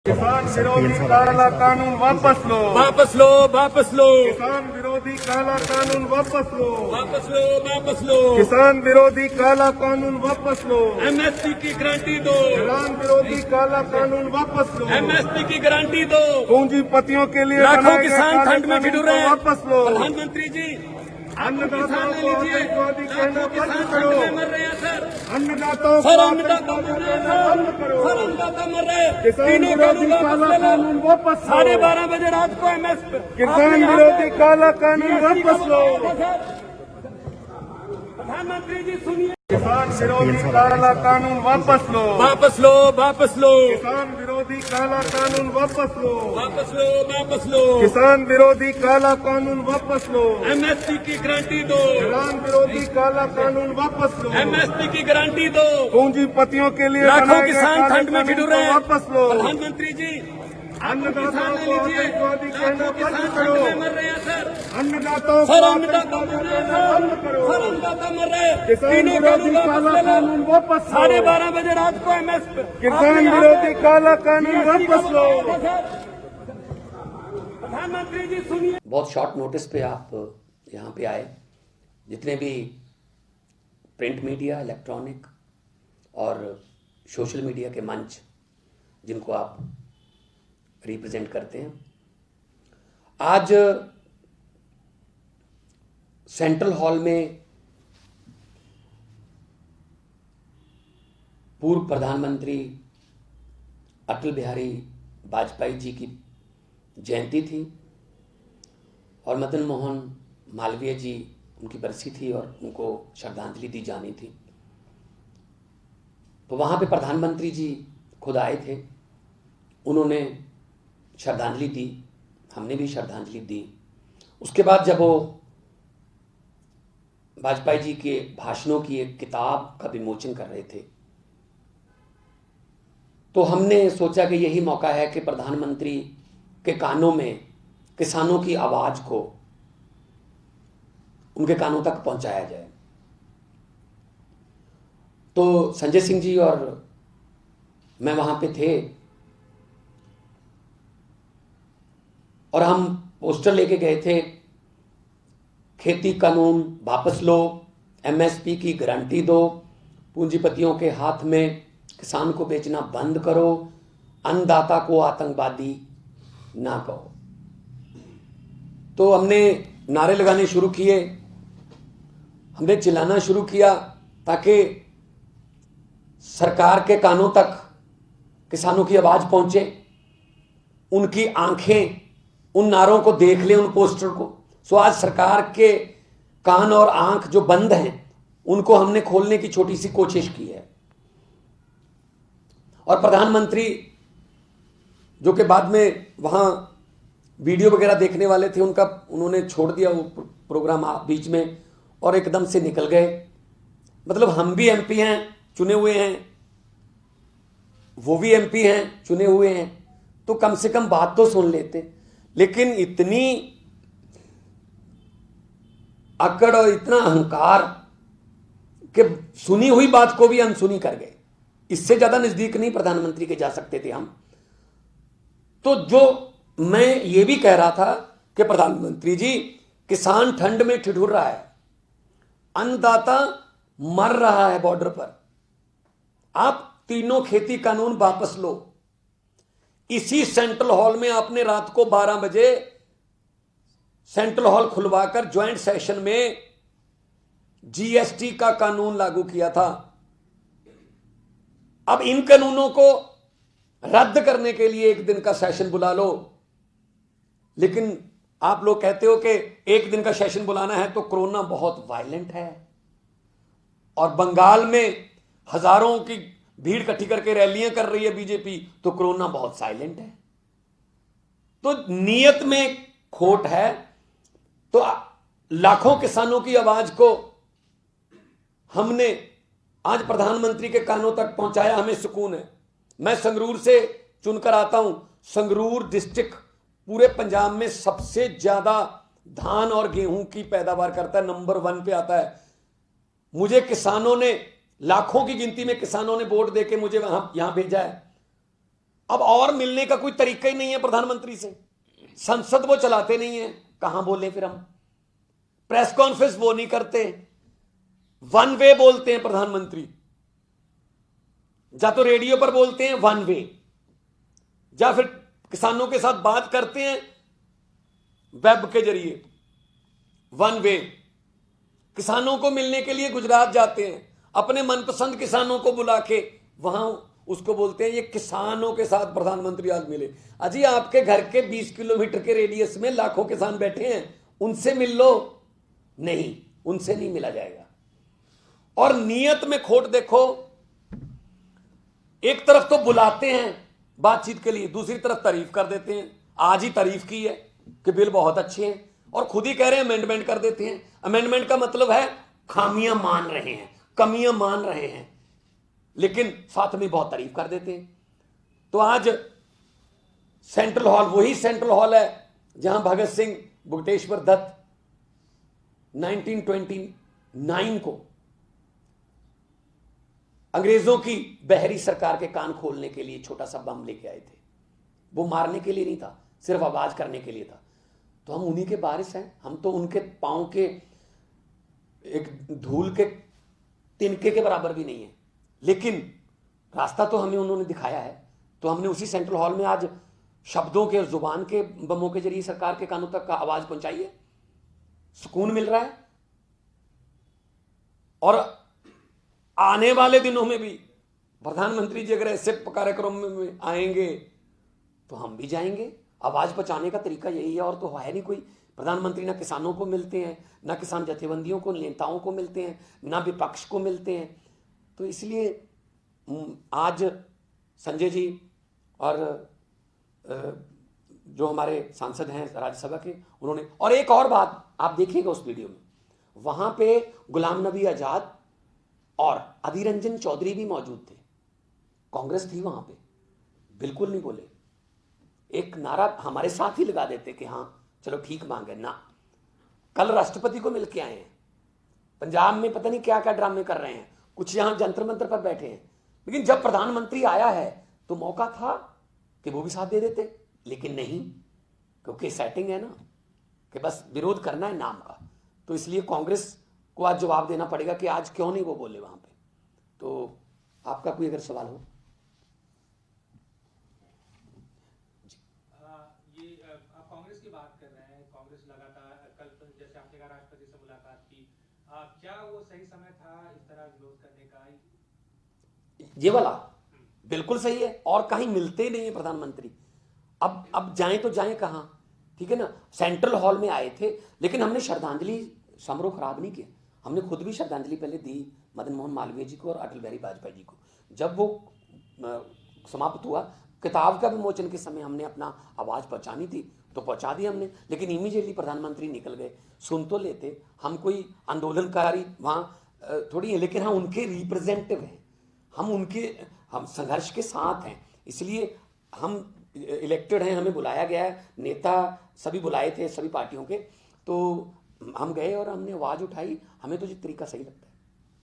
किसान विरोधी काला कानून वापस लो, वापस लो, वापस लो, किसान विरोधी काला कानून वापस लो, वापस लो, वापस लो, किसान विरोधी काला कानून वापस लो, एमएसपी की गारंटी दो, किसान विरोधी काला कानून वापस लो, एमएसपी की गारंटी दो। पूंजीपतियों के लिए लाखों बनाए गए किसान काले ठंड में कानून ठिठुर को रहे हैं। वापस लो, प्रधानमंत्री जी अन्नदाताओं को आतंकवादी कहना लाखों बंद किसान करो, ठंड में मर रहे हैं सर। अन्नदाताओं को सर अन्नदाता आतंकवादी मर रहे हैं कहना बंद सर। करो, सर अन्नदाता मर रहे हैं। किसान तीनों विरोधी कानून काला वापस ले कानून लो। वापस लो। 12:30 बजे रात को एमएसपी किसान विरोधी काला कानून वापस लो, प्रधानमंत्री जी सुनिए। किसान विरोधी काला कानून वापस लो, वापस लो, वापस लो, किसान विरोधी काला कानून वापस लो, वापस लो, वापस लो, किसान विरोधी काला कानून वापस लो, एमएसपी की गारंटी दो, किसान विरोधी काला कानून वापस लो, एमएसपी की गारंटी दो। पूंजीपतियों के लिए लाखों बनाए गए किसान काले ठंड में कानून ठिठुर को रहे हैं। वापस लो, प्रधानमंत्री जी अन्नदाताओं को आतंकवादी कहना लाखों बंद किसान करो, ठंड में मर रहे हैं सर। अन्नदाताओं को सर अन्नदाता आतंकवादी मर रहे हैं कहना बंद सर। करो, सर अन्नदाता मर रहे हैं। किसान तीनों विरोधी कानून काला वापस ले कानून लो। वापस लो, 12:30 बजे रात को एमएसपी किसान विरोधी काला कानून वापस लो। प्रधानमंत्री जी सुनिए। बहुत शॉर्ट नोटिस पे आप यहाँ पे आए। जितने भी प्रिंट मीडिया, इलेक्ट्रॉनिक और सोशल मीडिया के मंच जिनको आप रिप्रेजेंट करते हैं, आज सेंट्रल हॉल में पूर्व प्रधानमंत्री अटल बिहारी वाजपेयी जी की जयंती थी और मदन मोहन मालवीय जी उनकी बरसी थी और उनको श्रद्धांजलि दी जानी थी। तो वहाँ पे प्रधानमंत्री जी खुद आए थे, उन्होंने श्रद्धांजलि दी, हमने भी श्रद्धांजलि दी। उसके बाद जब वो वाजपेयी जी के भाषणों की एक किताब का विमोचन कर रहे थे, तो हमने सोचा कि यही मौका है कि प्रधानमंत्री के कानों में किसानों की आवाज को उनके कानों तक पहुंचाया जाए। तो संजय सिंह जी और मैं वहां पे थे और हम पोस्टर लेके गए थे, खेती कानून वापस लो, एमएसपी की गारंटी दो, पूंजीपतियों के हाथ में किसान को बेचना बंद करो, अन्नदाता को आतंकवादी ना कहो। तो हमने नारे लगाने शुरू किए, हमने चिल्लाना शुरू किया ताकि सरकार के कानों तक किसानों की आवाज पहुंचे, उनकी आंखें उन नारों को देख लें, उन पोस्टर को। सो आज सरकार के कान और आंख जो बंद हैं उनको हमने खोलने की छोटी सी कोशिश की है। और प्रधानमंत्री जो कि बाद में वहां वीडियो वगैरह देखने वाले थे, उन्होंने छोड़ दिया वो प्रोग्राम बीच में और एकदम से निकल गए। मतलब हम भी एमपी हैं, चुने हुए हैं, वो भी एमपी हैं, चुने हुए हैं, तो कम से कम बात तो सुन लेते। लेकिन इतनी अकड़ और इतना अहंकार कि सुनी हुई बात को भी अनसुनी कर गए। इससे ज्यादा नजदीक नहीं प्रधानमंत्री के जा सकते थे हम। तो जो मैं ये भी कह रहा था कि प्रधानमंत्री जी, किसान ठंड में ठिठुर रहा है, अन्नदाता मर रहा है बॉर्डर पर, आप तीनों खेती कानून वापस लो। इसी सेंट्रल हॉल में आपने रात को 12 बजे सेंट्रल हॉल खुलवाकर ज्वाइंट सेशन में जीएसटी का कानून लागू किया था। अब इन कानूनों को रद्द करने के लिए एक दिन का सेशन बुला लो, लेकिन आप लोग कहते हो कि एक दिन का सेशन बुलाना है तो कोरोना बहुत वायलेंट है और बंगाल में हजारों की भीड़ इकट्ठी करके रैलियां कर रही है बीजेपी, तो कोरोना बहुत साइलेंट है। तो नीयत में खोट है। तो लाखों किसानों की आवाज को हमने आज प्रधानमंत्री के कानों तक पहुंचाया, हमें सुकून है। मैं संगरूर से चुनकर आता हूं। संगरूर डिस्ट्रिक्ट पूरे पंजाब में सबसे ज्यादा धान और गेहूं की पैदावार करता है, नंबर 1 पे आता है। मुझे किसानों ने, लाखों की गिनती में किसानों ने वोट देके मुझे यहां भेजा है। अब और मिलने का कोई तरीका ही नहीं है प्रधानमंत्री से। संसद वो चलाते नहीं है, कहां बोले फिर हम। प्रेस कॉन्फ्रेंस वो नहीं करते, वन वे बोलते हैं प्रधानमंत्री। या तो रेडियो पर बोलते हैं वन वे, या फिर किसानों के साथ बात करते हैं वेब के जरिए वन वे। किसानों को मिलने के लिए गुजरात जाते हैं, अपने मनपसंद किसानों को बुला के वहां उसको बोलते हैं ये किसानों के साथ प्रधानमंत्री आज मिले। अजी आपके घर के 20 किलोमीटर के रेडियस में लाखों किसान बैठे हैं, उनसे मिल लो। नहीं, उनसे नहीं मिला जाएगा। और नियत में खोट देखो, एक तरफ तो बुलाते हैं बातचीत के लिए, दूसरी तरफ तारीफ कर देते हैं। आज ही तारीफ की है कि बिल बहुत अच्छे हैं, और खुद ही कह रहे हैं अमेंडमेंट कर देते हैं। अमेंडमेंट का मतलब है खामियां मान रहे हैं, कमियां मान रहे हैं, लेकिन साथ में बहुत तारीफ कर देते हैं। तो आज सेंट्रल हॉल वही सेंट्रल हॉल है जहां भगत सिंह बुटेश्वर दत्त 1929 को अंग्रेजों की बहरी सरकार के कान खोलने के लिए छोटा सा बम लेके आए थे। वो मारने के लिए नहीं था, सिर्फ आवाज करने के लिए था। तो हम उन्हीं के वारिस हैं। हम तो उनके पांव के एक धूल के तिनके के बराबर भी नहीं है, लेकिन रास्ता तो हमें उन्होंने दिखाया है। तो हमने उसी सेंट्रल हॉल में आज शब्दों के और जुबान के बमों के जरिए सरकार के कानों तक का आवाज पहुंचाई है। सुकून मिल रहा है। और आने वाले दिनों में भी प्रधानमंत्री जी अगर ऐसे कार्यक्रम में आएंगे तो हम भी जाएंगे। आवाज पहुंचाने का तरीका यही है, और तो है नहीं कोई। प्रधानमंत्री ना किसानों को मिलते हैं, ना किसान जथेबंदियों को, नेताओं को मिलते हैं, ना विपक्ष को मिलते हैं। तो इसलिए आज संजय जी और जो हमारे सांसद हैं राज्यसभा के, उन्होंने, और एक और बात आप देखिएगा उस वीडियो में, वहां पे गुलाम नबी आजाद और अधीर रंजन चौधरी भी मौजूद थे। कांग्रेस थी वहां पे, बिल्कुल नहीं बोले। एक नारा हमारे साथ ही लगा देते कि हाँ चलो ठीक मांगे ना। कल राष्ट्रपति को मिलके आए हैं, पंजाब में पता नहीं क्या क्या ड्रामे कर रहे हैं, कुछ यहां जंतर मंतर पर बैठे हैं। लेकिन जब प्रधानमंत्री आया है तो मौका था कि वो भी साथ दे देते, लेकिन नहीं, क्योंकि सेटिंग है ना कि बस विरोध करना है नाम का। तो इसलिए कांग्रेस को आज जवाब देना पड़ेगा कि आज क्यों नहीं वो बोले वहां पे। तो आपका कोई अगर सवाल हो। आप कांग्रेस की बात कर रहे हैं, कांग्रेस लगातार कल जैसे आपने कहा राष्ट्रपति से मुलाकात की, क्या वो सही समय था इस तरह विरोध करने का? ये वाला बिल्कुल सही है, और कहीं मिलते ही नहीं है प्रधानमंत्री। अब जाएं तो जाएं कहां, ठीक है ना। सेंट्रल हॉल में आए थे, लेकिन हमने श्रद्धांजलि समारोह खराब नहीं किया। हमने खुद भी श्रद्धांजलि पहले दी मदन मोहन मालवीय जी को और अटल बिहारी वाजपेयी जी को। जब वो समाप्त हुआ, किताब का विमोचन के समय हमने अपना आवाज पहुंचानी थी तो पहुंचा दी हमने, लेकिन इमीडिएटली प्रधानमंत्री निकल गए। सुन तो लेते, हम कोई आंदोलनकारी वहां थोड़ी है, लेकिन हम उनके रिप्रेजेंटेटिव हैं, हम संघर्ष के साथ हैं। इसलिए हम इलेक्टेड हैं, हमें बुलाया गया है, नेता सभी बुलाए थे सभी पार्टियों के, तो हम गए और हमने आवाज उठाई। हमें तो ये तरीका सही लगता है।